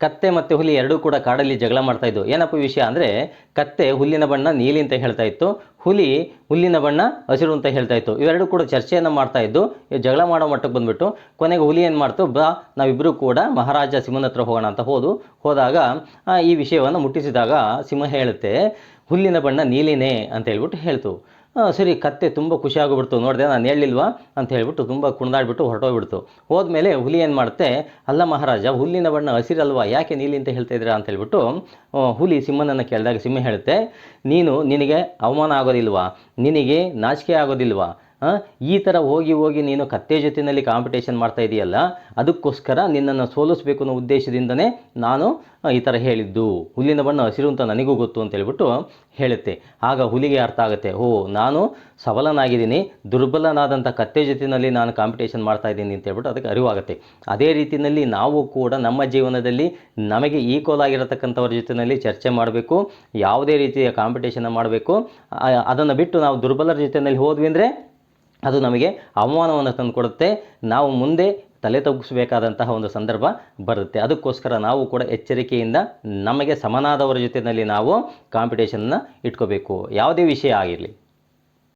ಕತ್ತೆ ಮತ್ತು ಹುಲಿ ಎರಡೂ ಕೂಡ ಕಾಡಲ್ಲಿ ಜಗಳ ಮಾಡ್ತಾ ಇದ್ದು. ಏನಪ್ಪ ವಿಷಯ ಅಂದರೆ, ಕತ್ತೆ ಹುಲ್ಲಿನ ಬಣ್ಣ ನೀಲಿ ಅಂತ ಹೇಳ್ತಾ ಇತ್ತು, ಹುಲಿ ಹುಲ್ಲಿನ ಬಣ್ಣ ಹಸಿರು ಅಂತ ಹೇಳ್ತಾ ಇತ್ತು. ಇವೆರಡೂ ಕೂಡ ಚರ್ಚೆಯನ್ನು ಮಾಡ್ತಾ ಇದ್ದು, ಜಗಳ ಮಾಡೋ ಮಟ್ಟಕ್ಕೆ ಬಂದುಬಿಟ್ಟು ಕೊನೆಗೆ ಹುಲಿ ಏನು ಮಾಡ್ತು, ಬಾ ನಾವಿಬ್ಬರೂ ಕೂಡ ಮಹಾರಾಜ ಸಿಂಹನ ಹತ್ರ ಹೋಗೋಣ ಅಂತ ಹೋದಾಗ ಈ ವಿಷಯವನ್ನು ಮುಟ್ಟಿಸಿದಾಗ ಸಿಂಹ ಹೇಳುತ್ತೆ, ಹುಲ್ಲಿನ ಬಣ್ಣ ನೀಲಿನೇ ಅಂತ ಹೇಳ್ಬಿಟ್ಟು ಹೇಳ್ತು. ಸರಿ, ಕತ್ತೆ ತುಂಬ ಖುಷಿ ಆಗಿಬಿಡ್ತು, ನೋಡಿದೆ ನಾನು ಹೇಳಿಲ್ವಾ ಅಂತ ಹೇಳ್ಬಿಟ್ಟು ತುಂಬ ಕುಣಿದಾಡ್ಬಿಟ್ಟು ಹೊರಟೋಗ್ಬಿಡ್ತು. ಹೋದ್ಮೇಲೆ ಹುಲಿ ಏನು ಮಾಡುತ್ತೆ, ಅಲ್ಲ ಮಹಾರಾಜ, ಹುಲ್ಲಿನ ಬಣ್ಣ ಹಸಿರಲ್ವಾ, ಯಾಕೆ ನೀಲಿ ಅಂತ ಹೇಳ್ತಾ ಇದ್ದೀರಾ ಅಂತ ಹೇಳ್ಬಿಟ್ಟು ಹುಲಿ ಸಿಂಹನನ್ನು ಕೇಳಿದಾಗ ಸಿಂಹ ಹೇಳುತ್ತೆ, ನಿನಗೆ ಅವಮಾನ ಆಗೋದಿಲ್ವಾ, ನಿನಗೆ ನಾಚಿಕೆ ಆಗೋದಿಲ್ವಾ, ಈ ಥರ ಹೋಗಿ ನೀನು ಕತ್ತೆ ಜೊತೆಯಲ್ಲಿ ಕಾಂಪಿಟೇಷನ್ ಮಾಡ್ತಾ ಇದೆಯಲ್ಲ, ಅದಕ್ಕೋಸ್ಕರ ನಿನ್ನನ್ನು ಸೋಲಿಸಬೇಕು ಅನ್ನೋ ಉದ್ದೇಶದಿಂದನೇ ನಾನು ಈ ಥರ ಹೇಳಿದ್ದು, ಹುಲ್ಲಿನ ಬಣ್ಣ ಹಸಿರು ಅಂತ ನನಗೂ ಗೊತ್ತು ಅಂತ ಹೇಳ್ಬಿಟ್ಟು ಹೇಳುತ್ತೆ. ಆಗ ಹುಲಿಗೆ ಅರ್ಥ ಆಗುತ್ತೆ, ನಾನು ಸಬಲನಾಗಿದ್ದೀನಿ, ದುರ್ಬಲನಾದಂಥ ಕತ್ತೆ ಜೊತೆಯಲ್ಲಿ ನಾನು ಕಾಂಪಿಟೇಷನ್ ಮಾಡ್ತಾ ಇದ್ದೀನಿ ಅಂತ ಹೇಳ್ಬಿಟ್ಟು ಅದಕ್ಕೆ ಅರಿವಾಗುತ್ತೆ. ಅದೇ ರೀತಿಯಲ್ಲಿ ನಾವು ಕೂಡ ನಮ್ಮ ಜೀವನದಲ್ಲಿ ನಮಗೆ ಈಕ್ವಲ್ ಆಗಿರತಕ್ಕಂಥವ್ರ ಜೊತೆಯಲ್ಲಿ ಚರ್ಚೆ ಮಾಡಬೇಕು, ಯಾವುದೇ ರೀತಿಯ ಕಾಂಪಿಟೇಷನ್ ಮಾಡಬೇಕು. ಅದನ್ನು ಬಿಟ್ಟು ನಾವು ದುರ್ಬಲರ ಜೊತೆಯಲ್ಲಿ ಹೋದ್ವಿ ಅಂದರೆ ಅದು ನಮಗೆ ಅವಮಾನವನ್ನು ತಂದುಕೊಡುತ್ತೆ, ನಾವು ಮುಂದೆ ತಲೆ ತಗ್ಗಿಸಬೇಕಾದಂತಹ ಒಂದು ಸಂದರ್ಭ ಬರುತ್ತೆ. ಅದಕ್ಕೋಸ್ಕರ ನಾವು ಕೂಡ ಎಚ್ಚರಿಕೆಯಿಂದ ನಮಗೆ ಸಮನಾದವರ ಜೊತೆಯಲ್ಲಿ ನಾವು ಕಾಂಪಿಟೇಷನ್ನ ಇಟ್ಕೋಬೇಕು, ಯಾವುದೇ ವಿಷಯ ಆಗಿರಲಿ.